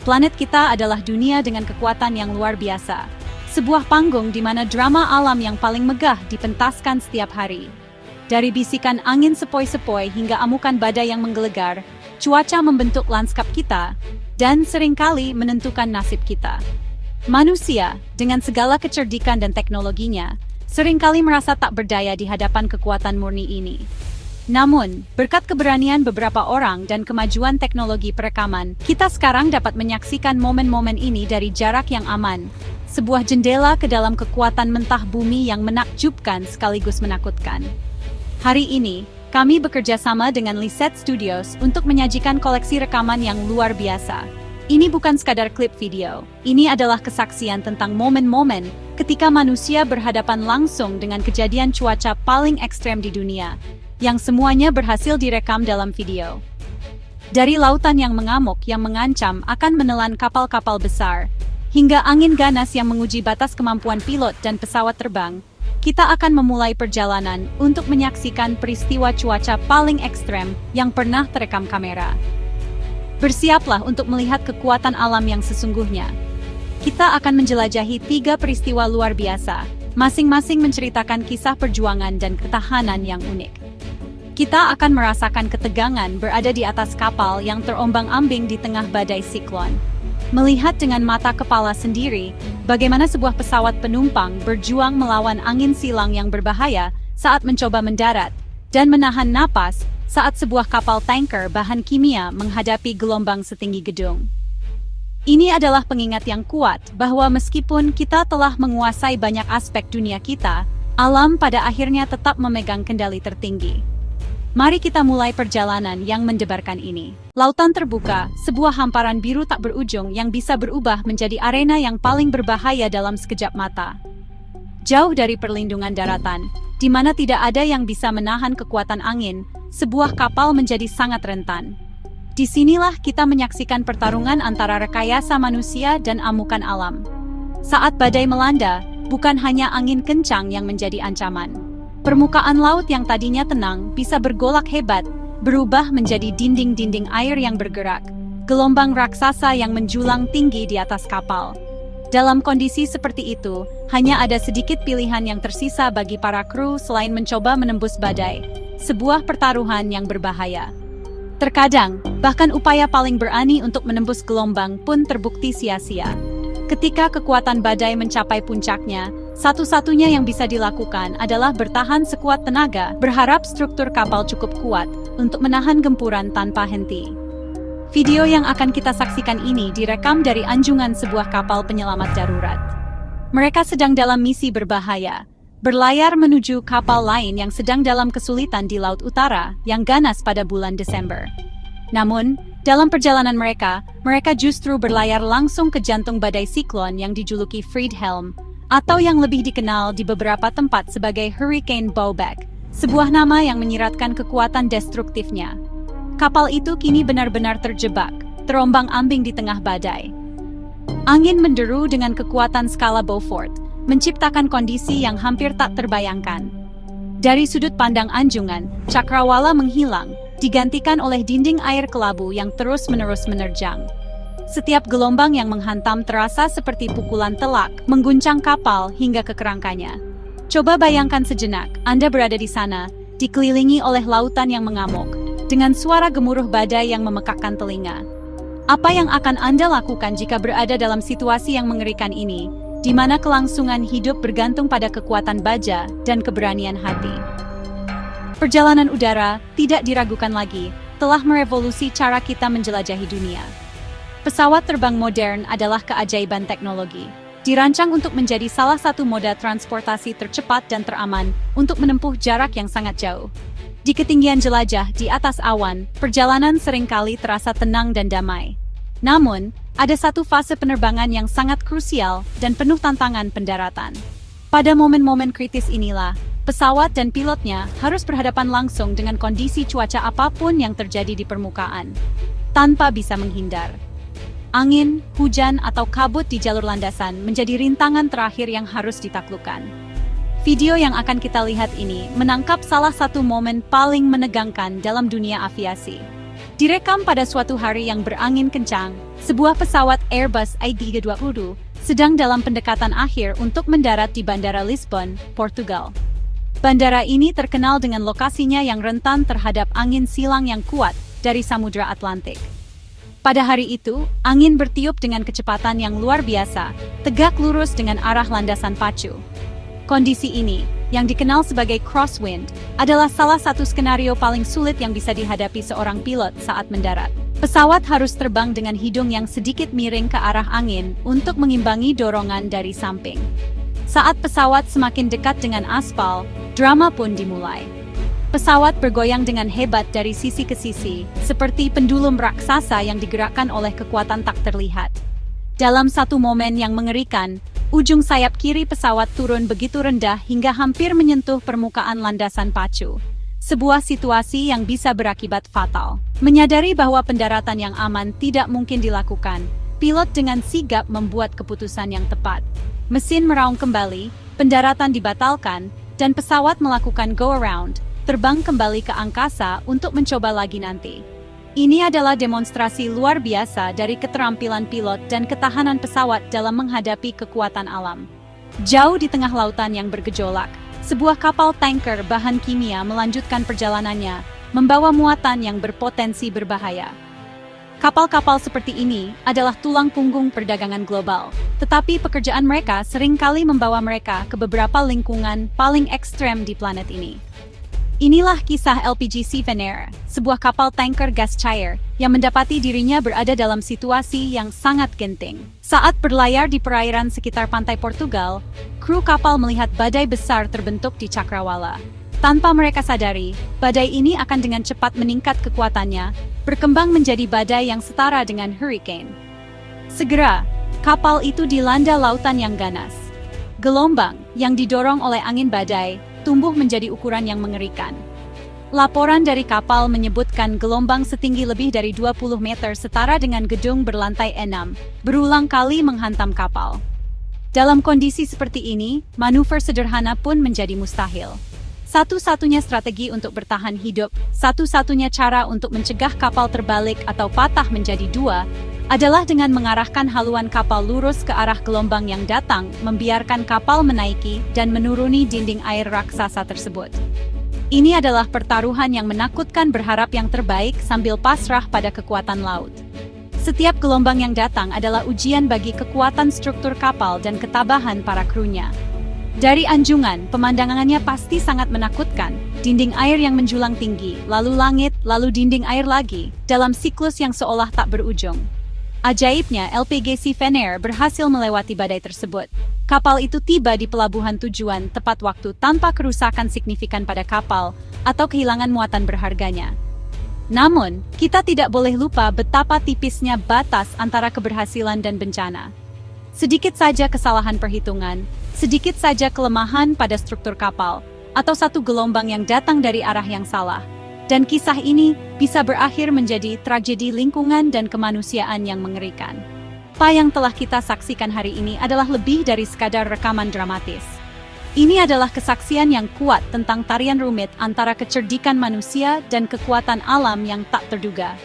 Planet kita adalah dunia dengan kekuatan yang luar biasa. Sebuah panggung di mana drama alam yang paling megah dipentaskan setiap hari. Dari bisikan angin sepoi-sepoi hingga amukan badai yang menggelegar, cuaca membentuk lanskap kita, dan seringkali menentukan nasib kita. Manusia, dengan segala kecerdikan dan teknologinya, seringkali merasa tak berdaya di hadapan kekuatan murni ini. Namun, berkat keberanian beberapa orang dan kemajuan teknologi perekaman, kita sekarang dapat menyaksikan momen-momen ini dari jarak yang aman. Sebuah jendela ke dalam kekuatan mentah bumi yang menakjubkan sekaligus menakutkan. Hari ini, kami bekerja sama dengan Lisette Studios untuk menyajikan koleksi rekaman yang luar biasa. Ini bukan sekadar klip video, ini adalah kesaksian tentang momen-momen ketika manusia berhadapan langsung dengan kejadian cuaca paling ekstrem di dunia, yang semuanya berhasil direkam dalam video. Dari lautan yang mengamuk yang mengancam akan menelan kapal-kapal besar, hingga angin ganas yang menguji batas kemampuan pilot dan pesawat terbang, kita akan memulai perjalanan untuk menyaksikan peristiwa cuaca paling ekstrem yang pernah terekam kamera. Bersiaplah untuk melihat kekuatan alam yang sesungguhnya. Kita akan menjelajahi 3 peristiwa luar biasa, masing-masing menceritakan kisah perjuangan dan ketahanan yang unik. Kita akan merasakan ketegangan berada di atas kapal yang terombang-ambing di tengah badai siklon. Melihat dengan mata kepala sendiri, bagaimana sebuah pesawat penumpang berjuang melawan angin silang yang berbahaya saat mencoba mendarat, dan menahan napas saat sebuah kapal tanker bahan kimia menghadapi gelombang setinggi gedung. Ini adalah pengingat yang kuat bahwa meskipun kita telah menguasai banyak aspek dunia kita, alam pada akhirnya tetap memegang kendali tertinggi. Mari kita mulai perjalanan yang mendebarkan ini. Lautan terbuka, sebuah hamparan biru tak berujung yang bisa berubah menjadi arena yang paling berbahaya dalam sekejap mata. Jauh dari perlindungan daratan, di mana tidak ada yang bisa menahan kekuatan angin, sebuah kapal menjadi sangat rentan. Disinilah kita menyaksikan pertarungan antara rekayasa manusia dan amukan alam. Saat badai melanda, bukan hanya angin kencang yang menjadi ancaman. Permukaan laut yang tadinya tenang bisa bergolak hebat, berubah menjadi dinding-dinding air yang bergerak, gelombang raksasa yang menjulang tinggi di atas kapal. Dalam kondisi seperti itu, hanya ada sedikit pilihan yang tersisa bagi para kru selain mencoba menembus badai, sebuah pertaruhan yang berbahaya. Terkadang, bahkan upaya paling berani untuk menembus gelombang pun terbukti sia-sia. Ketika kekuatan badai mencapai puncaknya, satu-satunya yang bisa dilakukan adalah bertahan sekuat tenaga, berharap struktur kapal cukup kuat untuk menahan gempuran tanpa henti. Video yang akan kita saksikan ini direkam dari anjungan sebuah kapal penyelamat darurat. Mereka sedang dalam misi berbahaya, berlayar menuju kapal lain yang sedang dalam kesulitan di Laut Utara yang ganas pada bulan Desember. Namun, dalam perjalanan mereka justru berlayar langsung ke jantung badai siklon yang dijuluki Friedhelm, atau yang lebih dikenal di beberapa tempat sebagai Hurricane Bauback, sebuah nama yang menyiratkan kekuatan destruktifnya. Kapal itu kini benar-benar terjebak, terombang-ambing di tengah badai. Angin menderu dengan kekuatan skala Beaufort, menciptakan kondisi yang hampir tak terbayangkan. Dari sudut pandang anjungan, cakrawala menghilang, digantikan oleh dinding air kelabu yang terus-menerus menerjang. Setiap gelombang yang menghantam terasa seperti pukulan telak, mengguncang kapal hingga ke kerangkanya. Coba bayangkan sejenak, Anda berada di sana, dikelilingi oleh lautan yang mengamuk, dengan suara gemuruh badai yang memekakkan telinga. Apa yang akan Anda lakukan jika berada dalam situasi yang mengerikan ini, di mana kelangsungan hidup bergantung pada kekuatan baja dan keberanian hati? Perjalanan udara, tidak diragukan lagi, telah merevolusi cara kita menjelajahi dunia. Pesawat terbang modern adalah keajaiban teknologi. Dirancang untuk menjadi salah satu moda transportasi tercepat dan teraman untuk menempuh jarak yang sangat jauh. Di ketinggian jelajah di atas awan, perjalanan seringkali terasa tenang dan damai. Namun, ada satu fase penerbangan yang sangat krusial dan penuh tantangan pendaratan. Pada momen-momen kritis inilah, pesawat dan pilotnya harus berhadapan langsung dengan kondisi cuaca apapun yang terjadi di permukaan, tanpa bisa menghindar. Angin, hujan, atau kabut di jalur landasan menjadi rintangan terakhir yang harus ditaklukkan. Video yang akan kita lihat ini menangkap salah satu momen paling menegangkan dalam dunia aviasi. Direkam pada suatu hari yang berangin kencang, sebuah pesawat Airbus A320 sedang dalam pendekatan akhir untuk mendarat di Bandara Lisbon, Portugal. Bandara ini terkenal dengan lokasinya yang rentan terhadap angin silang yang kuat dari Samudra Atlantik. Pada hari itu, angin bertiup dengan kecepatan yang luar biasa, tegak lurus dengan arah landasan pacu. Kondisi ini, yang dikenal sebagai crosswind, adalah salah satu skenario paling sulit yang bisa dihadapi seorang pilot saat mendarat. Pesawat harus terbang dengan hidung yang sedikit miring ke arah angin untuk mengimbangi dorongan dari samping. Saat pesawat semakin dekat dengan aspal, drama pun dimulai. Pesawat bergoyang dengan hebat dari sisi ke sisi, seperti pendulum raksasa yang digerakkan oleh kekuatan tak terlihat. Dalam satu momen yang mengerikan, ujung sayap kiri pesawat turun begitu rendah hingga hampir menyentuh permukaan landasan pacu. Sebuah situasi yang bisa berakibat fatal. Menyadari bahwa pendaratan yang aman tidak mungkin dilakukan, pilot dengan sigap membuat keputusan yang tepat. Mesin meraung kembali, pendaratan dibatalkan, dan pesawat melakukan go-around, terbang kembali ke angkasa untuk mencoba lagi nanti. Ini adalah demonstrasi luar biasa dari keterampilan pilot dan ketahanan pesawat dalam menghadapi kekuatan alam. Jauh di tengah lautan yang bergejolak, sebuah kapal tanker bahan kimia melanjutkan perjalanannya, membawa muatan yang berpotensi berbahaya. Kapal-kapal seperti ini adalah tulang punggung perdagangan global, tetapi pekerjaan mereka seringkali membawa mereka ke beberapa lingkungan paling ekstrem di planet ini. Inilah kisah LPG Seavenair, sebuah kapal tanker gas cair yang mendapati dirinya berada dalam situasi yang sangat genting. Saat berlayar di perairan sekitar pantai Portugal, kru kapal melihat badai besar terbentuk di cakrawala. Tanpa mereka sadari, badai ini akan dengan cepat meningkat kekuatannya, berkembang menjadi badai yang setara dengan hurricane. Segera, kapal itu dilanda lautan yang ganas. Gelombang yang didorong oleh angin badai tumbuh menjadi ukuran yang mengerikan. Laporan dari kapal menyebutkan gelombang setinggi lebih dari 20 meter setara dengan gedung berlantai 6, berulang kali menghantam kapal. Dalam kondisi seperti ini, manuver sederhana pun menjadi mustahil. Satu-satunya strategi untuk bertahan hidup, satu-satunya cara untuk mencegah kapal terbalik atau patah menjadi dua, adalah dengan mengarahkan haluan kapal lurus ke arah gelombang yang datang, membiarkan kapal menaiki dan menuruni dinding air raksasa tersebut. Ini adalah pertaruhan yang menakutkan, berharap yang terbaik sambil pasrah pada kekuatan laut. Setiap gelombang yang datang adalah ujian bagi kekuatan struktur kapal dan ketabahan para krunya. Dari anjungan, pemandangannya pasti sangat menakutkan. Dinding air yang menjulang tinggi, lalu langit, lalu dinding air lagi, dalam siklus yang seolah tak berujung. Ajaibnya, LPG Seavenair berhasil melewati badai tersebut. Kapal itu tiba di pelabuhan tujuan tepat waktu tanpa kerusakan signifikan pada kapal atau kehilangan muatan berharganya. Namun, kita tidak boleh lupa betapa tipisnya batas antara keberhasilan dan bencana. Sedikit saja kesalahan perhitungan, sedikit saja kelemahan pada struktur kapal, atau satu gelombang yang datang dari arah yang salah. Dan kisah ini bisa berakhir menjadi tragedi lingkungan dan kemanusiaan yang mengerikan. Apa yang telah kita saksikan hari ini adalah lebih dari sekadar rekaman dramatis. Ini adalah kesaksian yang kuat tentang tarian rumit antara kecerdikan manusia dan kekuatan alam yang tak terduga.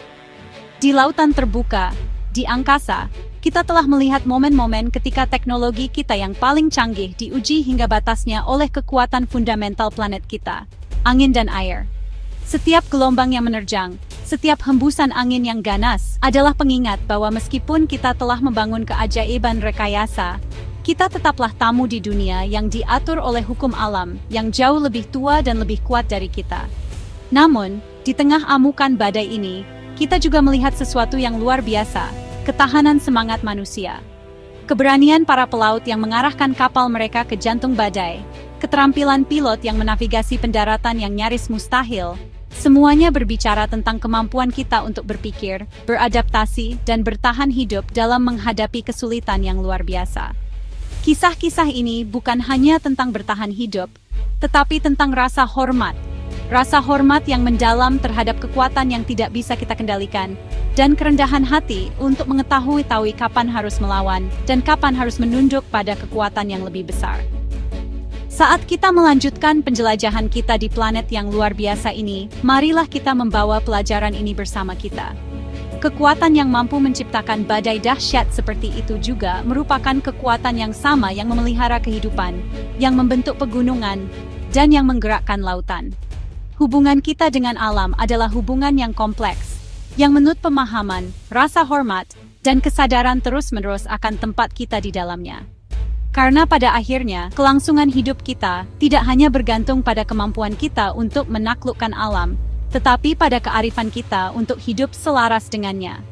Di lautan terbuka, di angkasa, kita telah melihat momen-momen ketika teknologi kita yang paling canggih diuji hingga batasnya oleh kekuatan fundamental planet kita, angin dan air. Setiap gelombang yang menerjang, setiap hembusan angin yang ganas adalah pengingat bahwa meskipun kita telah membangun keajaiban rekayasa, kita tetaplah tamu di dunia yang diatur oleh hukum alam yang jauh lebih tua dan lebih kuat dari kita. Namun, di tengah amukan badai ini, kita juga melihat sesuatu yang luar biasa, ketahanan semangat manusia. Keberanian para pelaut yang mengarahkan kapal mereka ke jantung badai, keterampilan pilot yang menavigasi pendaratan yang nyaris mustahil, semuanya berbicara tentang kemampuan kita untuk berpikir, beradaptasi, dan bertahan hidup dalam menghadapi kesulitan yang luar biasa. Kisah-kisah ini bukan hanya tentang bertahan hidup, tetapi tentang rasa hormat yang mendalam terhadap kekuatan yang tidak bisa kita kendalikan, dan kerendahan hati untuk mengetahui kapan harus melawan dan kapan harus menunduk pada kekuatan yang lebih besar. Saat kita melanjutkan penjelajahan kita di planet yang luar biasa ini, marilah kita membawa pelajaran ini bersama kita. Kekuatan yang mampu menciptakan badai dahsyat seperti itu juga merupakan kekuatan yang sama yang memelihara kehidupan, yang membentuk pegunungan, dan yang menggerakkan lautan. Hubungan kita dengan alam adalah hubungan yang kompleks, yang menurut pemahaman, rasa hormat, dan kesadaran terus-menerus akan tempat kita di dalamnya. Karena pada akhirnya, kelangsungan hidup kita tidak hanya bergantung pada kemampuan kita untuk menaklukkan alam, tetapi pada kearifan kita untuk hidup selaras dengannya.